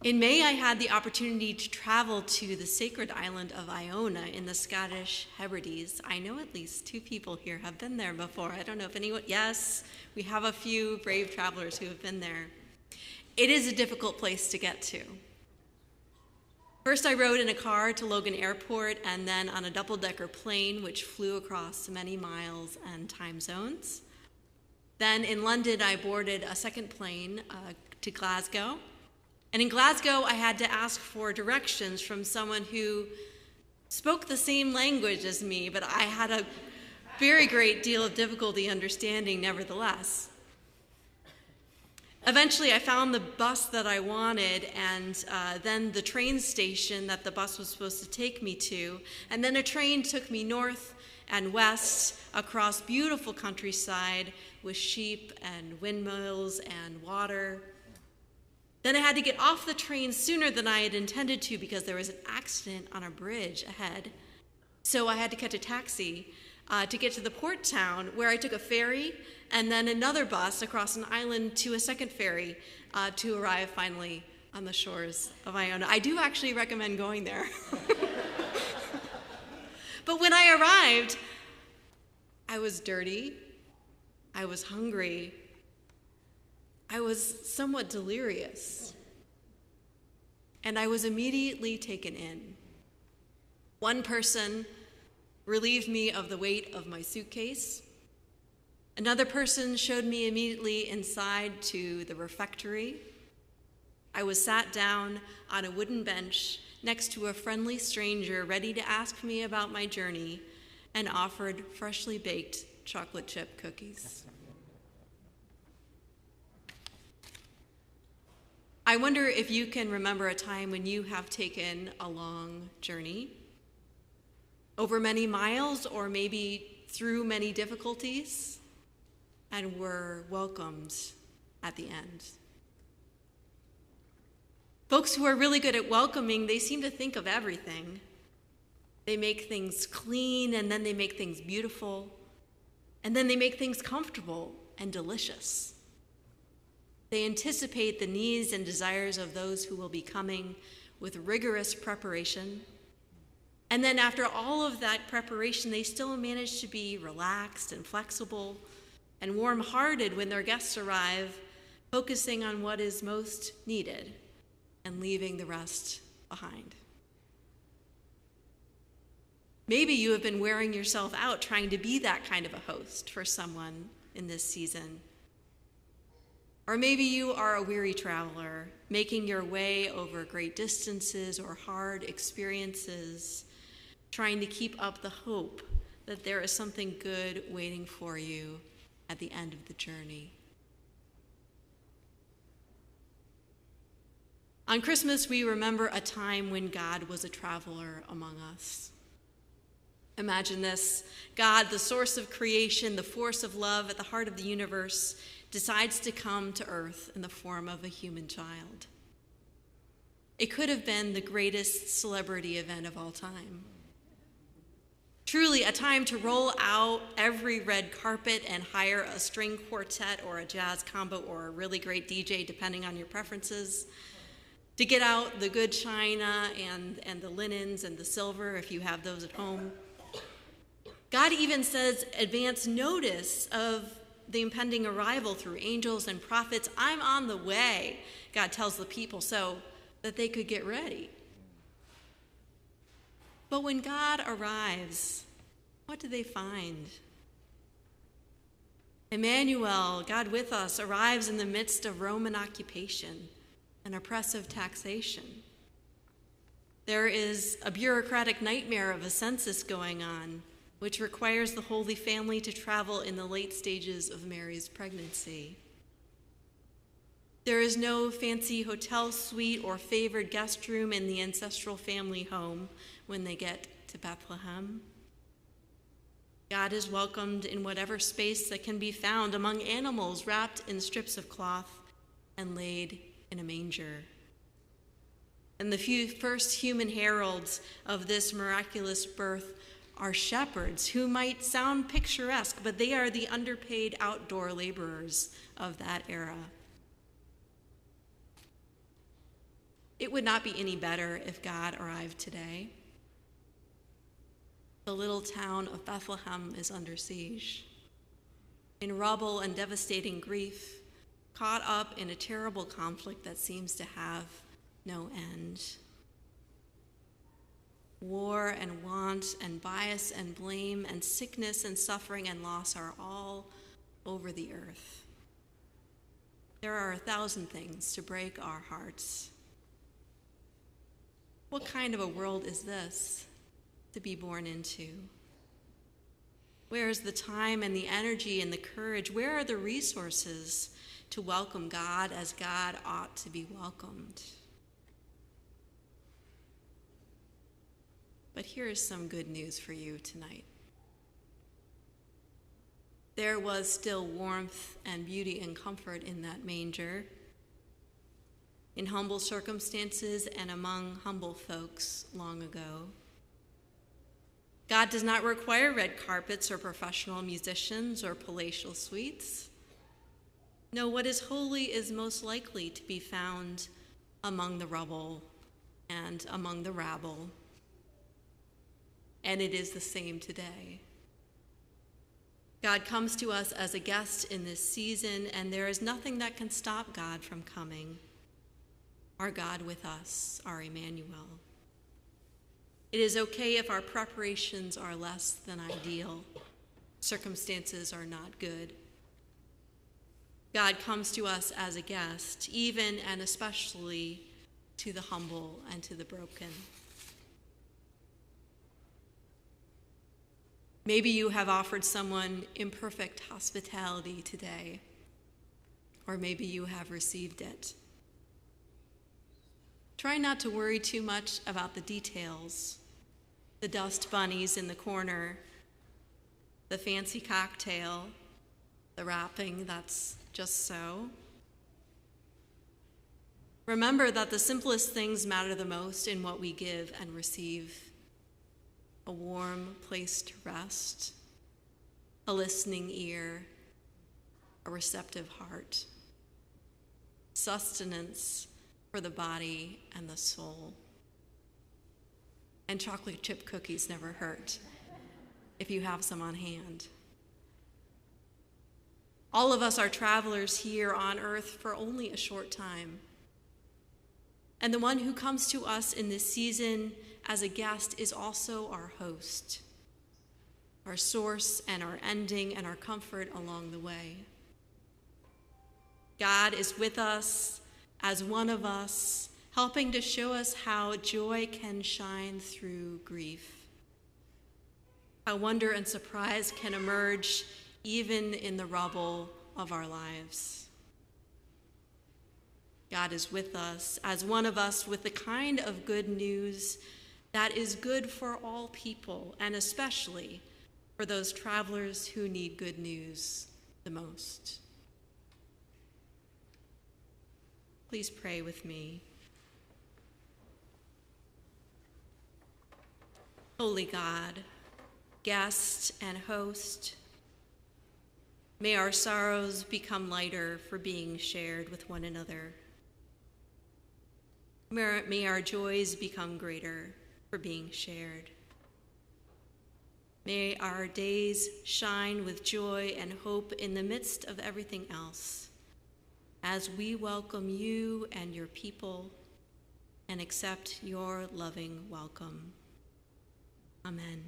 In May, I had the opportunity to travel to the sacred island of Iona in the Scottish Hebrides. I know at least 2 people here have been there before. I don't know if anyone, yes, we have a few brave travelers who have been there. It is a difficult place to get to. First, I rode in a car to Logan Airport and then on a double-decker plane which flew across many miles and time zones. Then in London, I boarded a second plane to Glasgow. And in Glasgow, I had to ask for directions from someone who spoke the same language as me, but I had a very great deal of difficulty understanding nevertheless. Eventually, I found the bus that I wanted, and then the train station that the bus was supposed to take me to, and then a train took me north and west across beautiful countryside with sheep and windmills and water. Then I had to get off the train sooner than I had intended to because there was an accident on a bridge ahead. So I had to catch a taxi to get to the port town where I took a ferry and then another bus across an island to a second ferry to arrive finally on the shores of Iona. I do actually recommend going there. But when I arrived, I was dirty, I was hungry, I was somewhat delirious, and I was immediately taken in. One person relieved me of the weight of my suitcase. Another person showed me immediately inside to the refectory. I was sat down on a wooden bench next to a friendly stranger ready to ask me about my journey and offered freshly baked chocolate chip cookies. I wonder if you can remember a time when you have taken a long journey, over many miles or maybe through many difficulties, and were welcomed at the end. Folks who are really good at welcoming, they seem to think of everything. They make things clean, and then they make things beautiful, and then they make things comfortable and delicious. They anticipate the needs and desires of those who will be coming with rigorous preparation. And then after all of that preparation, they still manage to be relaxed and flexible and warm-hearted when their guests arrive, focusing on what is most needed and leaving the rest behind. Maybe you have been wearing yourself out trying to be that kind of a host for someone in this season. Or maybe you are a weary traveler, making your way over great distances or hard experiences, trying to keep up the hope that there is something good waiting for you at the end of the journey. On Christmas, we remember a time when God was a traveler among us. Imagine this: God, the source of creation, the force of love at the heart of the universe, decides to come to earth in the form of a human child. It could have been the greatest celebrity event of all time. Truly a time to roll out every red carpet and hire a string quartet or a jazz combo or a really great DJ, depending on your preferences, to get out the good china and the linens and the silver if you have those at home. God even says advance notice of the impending arrival through angels and prophets. I'm on the way, God tells the people, so that they could get ready. But when God arrives, what do they find? Emmanuel, God with us, arrives in the midst of Roman occupation and oppressive taxation. There is a bureaucratic nightmare of a census going on, which requires the Holy Family to travel in the late stages of Mary's pregnancy. There is no fancy hotel suite or favored guest room in the ancestral family home when they get to Bethlehem. God is welcomed in whatever space that can be found among animals wrapped in strips of cloth and laid in a manger. And the first human heralds of this miraculous birth are shepherds who might sound picturesque, but they are the underpaid outdoor laborers of that era. It would not be any better if God arrived today. The little town of Bethlehem is under siege, in rubble and devastating grief, caught up in a terrible conflict that seems to have no end. War and want and bias and blame and sickness and suffering and loss are all over the earth. There are 1,000 things to break our hearts. What kind of a world is this to be born into? Where is the time and the energy and the courage? Where are the resources to welcome God as God ought to be welcomed? But here is some good news for you tonight. There was still warmth and beauty and comfort in that manger, in humble circumstances and among humble folks long ago. God does not require red carpets or professional musicians or palatial suites. No, what is holy is most likely to be found among the rubble and among the rabble. And it is the same today. God comes to us as a guest in this season, and there is nothing that can stop God from coming. Our God with us, our Emmanuel. It is okay if our preparations are less than ideal, circumstances are not good. God comes to us as a guest, even and especially to the humble and to the broken. Maybe you have offered someone imperfect hospitality today, or maybe you have received it. Try not to worry too much about the details, the dust bunnies in the corner, the fancy cocktail, the wrapping that's just so. Remember that the simplest things matter the most in what we give and receive. A warm place to rest, a listening ear, a receptive heart, sustenance for the body and the soul. And chocolate chip cookies never hurt if you have some on hand. All of us are travelers here on earth for only a short time. And the one who comes to us in this season as a guest is also our host, our source and our ending and our comfort along the way. God is with us as one of us, helping to show us how joy can shine through grief, how wonder and surprise can emerge even in the rubble of our lives. God is with us as one of us with the kind of good news that is good for all people, and especially for those travelers who need good news the most. Please pray with me. Holy God, guest and host, may our sorrows become lighter for being shared with one another. May our joys become greater for being shared. May our days shine with joy and hope in the midst of everything else, as we welcome you and your people and accept your loving welcome. Amen.